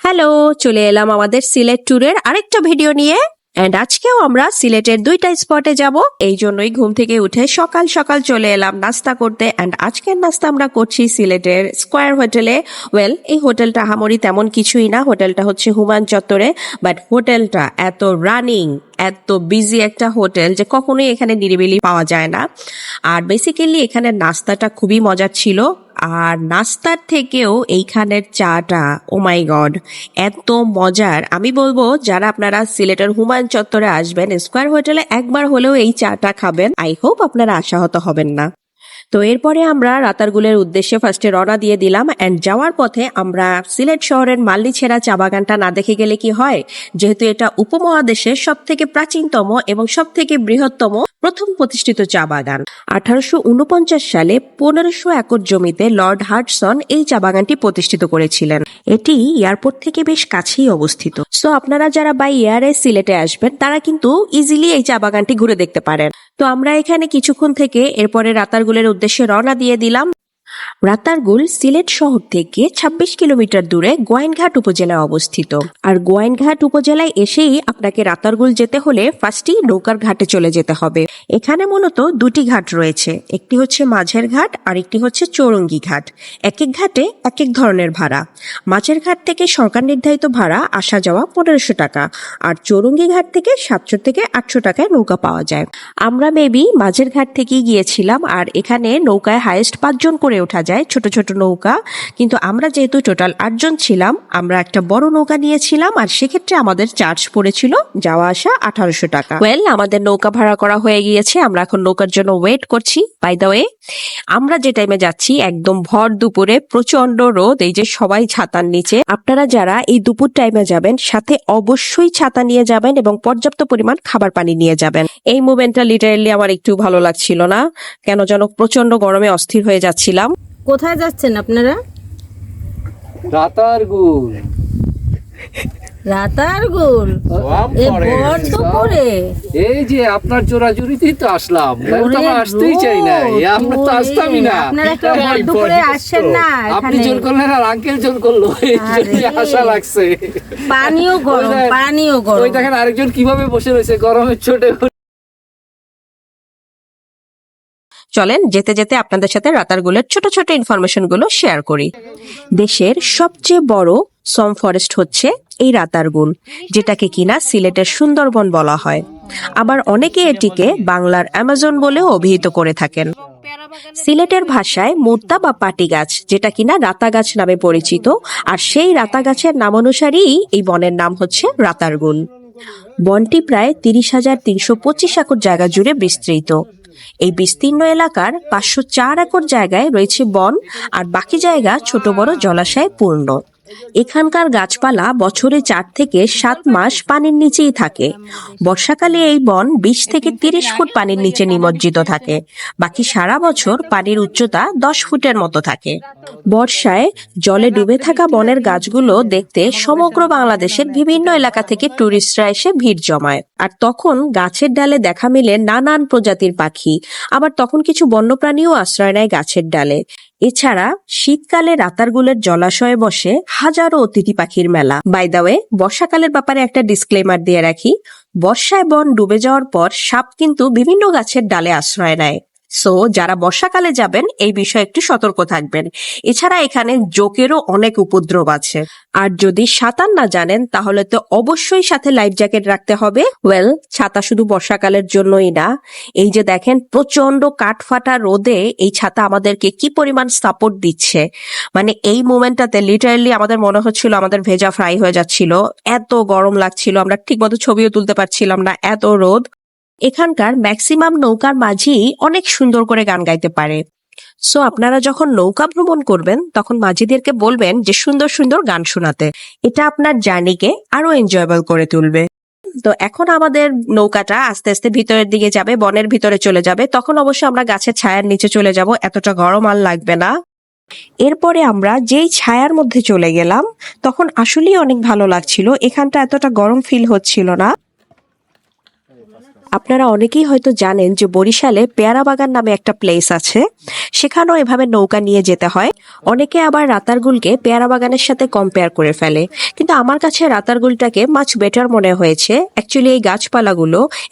Hello, চলে এলাম আমাদের সিলেট ট্যুরের আরেকটা ভিডিও নিয়ে। এন্ড আজকেও আমরা সিলেটের দুইটা স্পটে যাব। এই জন্যই ঘুম থেকে উঠে সকাল সকাল চলে এলাম নাস্তা করতে। এন্ড আজকের নাস্তা আমরা করছি সিলেটের স্কয়ার হোটেলে। এই হোটেলটা আহামরি তেমন কিছুই না, হোটেলটা হচ্ছে হুমায়ুন চত্বরে। বাট হোটেলটা এত রানিং, এত বিজি একটা হোটেল যে কখনোই এখানে নিরিবিলি পাওয়া যায় না। আর বেসিক্যালি এখানে নাস্তাটা খুবই মজার ছিল। আর নাস্তার থেকেও এইখানের চাটা, ও মাই গড, এত মজার। আমি বলবো যারা আপনারা সিলেটের হুমায়ুন চত্বরে আসবেন, স্কয়ার হোটেলে একবার হলেও এই চাটা খাবেন। আই হোপ আপনারা আশাহত হবেন না। তো এরপরে আমরা রাতারগুলের উদ্দেশ্যে ফার্স্টে রওনা দিয়ে দিলাম। এন্ড যাওয়ার পথে আমরা সিলেট শহরের মাল্লিছেড়া চা বাগানটা না দেখে গেলে কি হয়, যেহেতু এটা উপমহাদেশের সব থেকে প্রাচীনতম এবং সব থেকে বৃহত্তম প্রথম প্রতিষ্ঠিত চা বাগান। 1849 সালে 1500 একর জমিতে লর্ড হাডসন এই চা বাগানটি প্রতিষ্ঠিত করেছিলেন। এটি এয়ারপোর্ট থেকে বেশ কাছেই অবস্থিত। সো আপনারা যারা বাই এয়ারে সিলেটে আসবেন তারা কিন্তু ইজিলি এই চা বাগানটি ঘুরে দেখতে পারেন। তো আমরা এখানে কিছুক্ষণ থেকে এরপরে রাতারগুলের উদ্দেশ্যে রওনা দিয়ে দিলাম। রাতারগুল সিলেট শহর থেকে 26 কিলোমিটার দূরে গোয়াইনঘাট উপজেলায় অবস্থিত। আর গোয়াইনঘাট উপজেলায় এসেই আপনাকে রাতারগুল যেতে হলে ফার্স্টেই নৌকার ঘাটে চলে যেতে হবে। এখানে মূলত দুটি ঘাট রয়েছে, একটি হচ্ছে মাঝের ঘাট আর একটি হচ্ছে চৌরঙ্গি ঘাট। এক এক ঘাটে এক এক ধরনের ভাড়া। মাঝের ঘাট থেকে সরকার নির্ধারিত ভাড়া আসা যাওয়া 1500 টাকা, আর চৌরঙ্গি ঘাট থেকে 700 থেকে 800 টাকায় নৌকা পাওয়া যায়। আমরা মেবি মাঝের ঘাট থেকেই গিয়েছিলাম। আর এখানে নৌকায় হাইয়েস্ট 5 জন করে ওঠা যায়, ছোট ছোট নৌকা। কিন্তু আমরা যেহেতু টোটাল 8 জন ছিলাম, আমরা একটা বড় নৌকা নিয়েছিলাম। আর সেক্ষেত্রে আমাদের চার্জ পড়েছিল যাওয়া আসা 1800 টাকা। আমাদের নৌকা ভাড়া করা হয়ে গিয়েছে, আমরা এখন নৌকার জন্য ওয়েট করছি। বাই দ্য ওয়ে, আমরা যে টাইমে যাচ্ছি একদম ভর দুপুরে, প্রচন্ড রোদ। এই যে সবাই ছাতার নিচে। আপনারা যারা এই দুপুর টাইমে যাবেন সাথে অবশ্যই ছাতা নিয়ে যাবেন এবং পর্যাপ্ত পরিমাণ খাবার পানি নিয়ে যাবেন। এই মুভমেন্টটা লিটারেলি আমার একটু ভালো লাগছিল না, কেন যেন প্রচন্ড গরমে অস্থির হয়ে যাচ্ছিলাম। কোথায় যাচ্ছেন আপনারা? রাতারগুল। রাতারগুল এই ভর দুপুরে? এই যে আপনার জোরাজুরিতেই তো আসলাম, আসতেই চাই না, আমরা তো আসতামই না। আপনারা তো ভর দুপুরে আসছেন না, আপনি জোর করলেন আর আঙ্কেল জোর করলো, এই জন্য আশা লাগছে। পানিও গরম, পানিও গরম। ওই দেখেন আরেকজন কিভাবে বসে রয়েছে গরমের চোটে। চলেন যেতে যেতে আপনাদের সাথে রাতারগুলের ছোট ছোট ইনফরমেশন গুলো শেয়ার করি। দেশের সবচেয়ে বড় সম ফরেস্ট হচ্ছে এই রাতারগুল, যেটাকে কিনা সিলেটের সুন্দরবন বলা হয়। আবার অনেকে এটিকে বাংলার অ্যামাজন বলেও অভিহিত করে থাকেন। সিলেটের ভাষায় মুর্তা বা পাটি গাছ, যেটা কিনা রাতা গাছ নামে পরিচিত। আর সেই রাতা গাছের নামানুসারেই এই বনের নাম হচ্ছে রাতারগুল। বনটি প্রায় 30,325 একর জায়গা জুড়ে বিস্তৃত। এই বিস্তীর্ণ এলাকার 504 একর জায়গায় রয়েছে বন, আর বাকি জায়গা ছোট বড় জলাশয়ে পূর্ণ। এখানকার গাছপালা বছরে 4 থেকে 7 মাস পানির নিচেই থাকে। বর্ষাকালে এই বন 20 থেকে 30 ফুট পানির নিচে নিমজ্জিত থাকে। বাকি সারা বছর পানির উচ্চতা 10 ফুটের মতো থাকে। বর্ষায় জলে ডুবে থাকা বনের গাছগুলো দেখতে সমগ্র বাংলাদেশের বিভিন্ন এলাকা থেকে টুরিস্টরা এসে ভিড় জমায়। আর তখন গাছের ডালে দেখা মেলে নানান প্রজাতির পাখি। আবার তখন কিছু বন্যপ্রাণীও আশ্রয় নেয় গাছের ডালে। এছাড়া শীতকালে রাতারগুলের জলাশয়ে বসে হাজারো অতিথি পাখির মেলা। বাই দ্য ওয়ে, বর্ষাকালের ব্যাপারে একটা ডিসক্লেমার দিয়ে রাখি, বর্ষায় বন ডুবে যাওয়ার পর সাপ কিন্তু বিভিন্ন গাছের ডালে আশ্রয় নেয়। সো যারা বর্ষাকালে যাবেন এই বিষয়ে একটু সতর্ক থাকবেন। এছাড়া এখানে জোকেরও অনেক উপদ্রব আছে। আর যদি সাঁতার না জানেন তাহলে তো অবশ্যই সাথে লাইফ জ্যাকেট রাখতে হবে। ছাতা শুধু বর্ষাকালের জন্যই না, এই যে দেখেন প্রচন্ড কাঠফাটা রোদে এই ছাতা আমাদেরকে কি পরিমাণ সাপোর্ট দিচ্ছে। মানে এই মোমেন্টটাতে লিটারালি আমাদের মনে হচ্ছিল আমাদের ভেজা ফ্রাই হয়ে যাচ্ছিল, এত গরম লাগছিল, আমরা ঠিকমতো ছবিও তুলতে পারছিলাম না, এত রোদ। এখানকার ম্যাক্সিমাম নৌকার মাঝিই অনেক সুন্দর করে গান গাইতে পারে। সো আপনারা যখন নৌকা ভ্রমণ করবেন তখন মাঝিদেরকে বলবেন যে সুন্দর সুন্দর গান শোনাতে। এটা আপনার জার্নিকে আরো এনজয়েবল করে তুলবে। তো এখন আমাদের নৌকাটা আস্তে আস্তে ভিতরের দিকে যাবে, বনের ভিতরে চলে যাবে। তখন অবশ্য আমরা গাছের ছায়ার নিচে চলে যাব, এতটা গরম আর লাগবে না। এরপরে আমরা যেই ছায়ার মধ্যে চলে গেলাম তখন আসলেই অনেক ভালো লাগছিল, এখানটা এতটা গরম ফিল হচ্ছিল না। আপনারা অনেকেই হয়তো জানেন যে বরিশালে পেয়ারা বাগান নামে একটা প্লেস আছে, সেখানেও এভাবে নৌকা নিয়ে যেতে হয়। অনেকে আবার রাতারগুলকে পেয়ারা বাগানের সাথে কম্পেয়ার করে ফেলে, কিন্তু আমার কাছে রাতারগুলটাকে মাচ বেটার মনে হয়েছে। অ্যাকচুয়ালি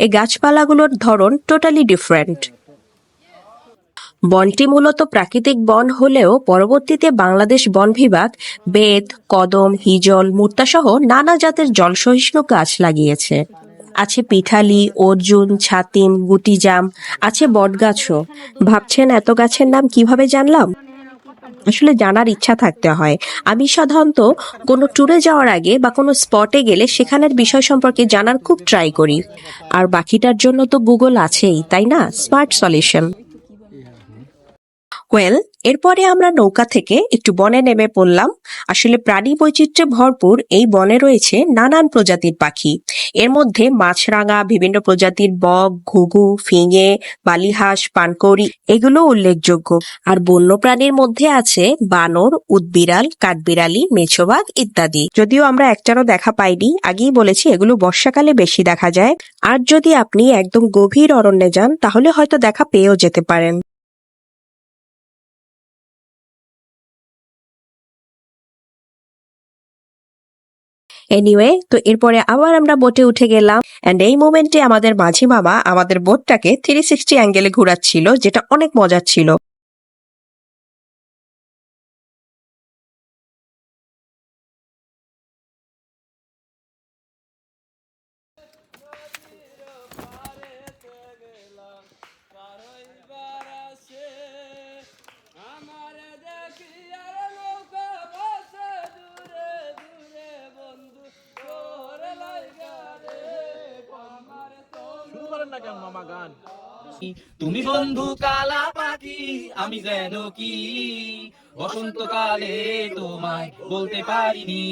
এই গাছপালাগুলোর ধরন টোটালি ডিফারেন্ট। বনটি মূলত প্রাকৃতিক বন হলেও পরবর্তীতে বাংলাদেশ বন বিভাগ বেত, কদম, হিজল, মুর্তাসহ নানা জাতের জলসহিষ্ণু গাছ লাগিয়েছে। আছে পিঠালি, অর্জুন, ছাতিম, গুটিজাম, আছে বটগাছও। ভাবছেন এত গাছের নাম কিভাবে জানলাম? আসলে জানার ইচ্ছা থাকতে হয়। আমি সাধারণত কোনো ট্যুরে যাওয়ার আগে বা কোনো স্পটে গেলে সেখানের বিষয় সম্পর্কে জানার খুব ট্রাই করি। আর বাকিটার জন্য তো গুগল আছেই, তাই না? Smart solution. ওয়েল, এরপরে আমরা নৌকা থেকে একটু বনে নেমে পড়লাম। আসলে প্রাণী বৈচিত্র্যে ভরপুর এই বনে রয়েছে নানান প্রজাতির পাখি। এর মধ্যে মাছরাঙা, বিভিন্ন প্রজাতির বক, ঘুঘু, ফিঙে, বালিহাঁস, পানকৌড়ি এগুলো উল্লেখযোগ্য। আর বন্য প্রাণীর মধ্যে আছে বানর, উদবিড়াল, কাঠবিড়ালি, মেছোবাঘ ইত্যাদি। যদিও আমরা একটারও দেখা পাইনি, আগেই বলেছি এগুলো বর্ষাকালে বেশি দেখা যায়। আর যদি আপনি একদম গভীর অরণ্যে যান তাহলে হয়তো দেখা পেয়েও যেতে পারেন। এনিওয়ে, তো এরপরে আবার আমরা বোটে উঠে গেলাম, এন্ড এই মোমেন্টে আমাদের মাঝি মামা আমাদের বোটটাকে 360 অ্যাঙ্গেলে ঘুরাচ্ছিল, যেটা অনেক মজার ছিল। তুমি বন্ধু কালা পাখি, আমি যেন কি বসন্তকালে তোমায় বলতে পারিনি।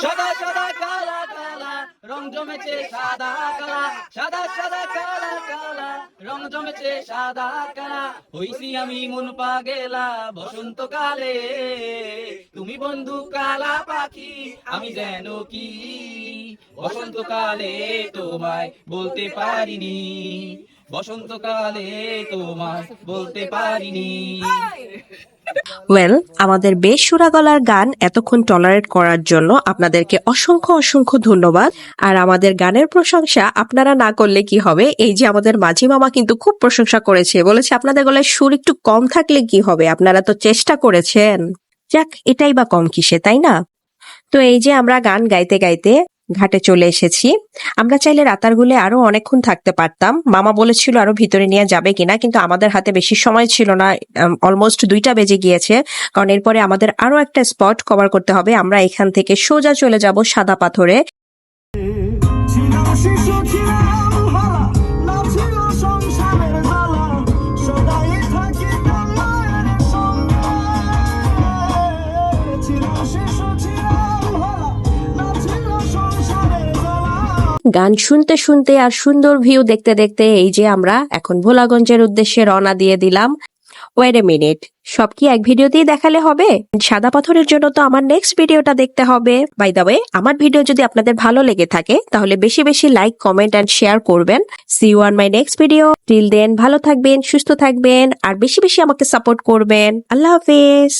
সাদা সাদা কালা কালা রং জমেছে সাদা কালা, সাদা সাদা কালা কালা রং জমেছে সাদা কালা, হইছি আমি মন পাগেলা বসন্তকালে। তুমি বন্ধু কালা পাখি, আমি যেন কি বসন্তকালে তোমায় বলতে পারিনি, বসন্তকালে তোমায় বলতে পারিনি। ওয়েল, আমাদের বেশ সুরা গলার গান এতক্ষণ টলারেট করার জন্য আপনাদেরকে অসংখ্য অসংখ্য ধন্যবাদ। আর আমাদের গানের প্রশংসা আপনারা না করলে কি হবে? এই যে আমাদের মাঝি মামা কিন্তু খুব প্রশংসা করেছে, বলেছে আপনাদের গলায় সুর একটু কম থাকলে কি হবে, আপনারা তো চেষ্টা করেছেন। যাক, এটাই বা কম কিসে, তাই না? তো এই যে আমরা গান গাইতে গাইতে ঘাটে চলে এসেছি। আমরা চাইলে রাতারগুলে আরো অনেকক্ষণ থাকতে পারতাম। মামা বলেছিল আরো ভিতরে নিয়ে যাবে কিনা, কিন্তু আমাদের হাতে বেশি সময় ছিল না। অলমোস্ট 2টা বেজে গিয়েছে, কারণ এরপরে আমাদের আরো একটা স্পট কভার করতে হবে। আমরা এখান থেকে সোজা চলে যাব সাদা পাথরে। ছিলাম শিশু, ছিলাম হারা, না ছিল সংসারের জ্বালা, সদাই থাকিতাম মায়ের সঙ্গে। ছিলাম শিশু, ছিলাম হারা, না ছিল সংসারের জ্বালা। গান শুনতে শুনতে আর সুন্দর ভিউ দেখতে দেখতে এই যে আমরা এখন ভোলাগঞ্জের উদ্দেশ্যে রওনা দিয়ে দিলাম। ওয়েট এ মিনিট, সব কি এক ভিডিওতেই দেখালে হবে? সাদা পাথরের জন্য তো আমার নেক্সট ভিডিওটা দেখতে হবে। বাই দ্য ওয়ে, আমার ভিডিও যদি আপনাদের ভালো লেগে থাকে তাহলে বেশি বেশি লাইক, কমেন্ট এন্ড শেয়ার করবেন। See you on my next video. Till then ভালো থাকবেন, সুস্থ থাকবেন, আর বেশি বেশি আমাকে সাপোর্ট করবেন। আল্লাহ হাফেজ।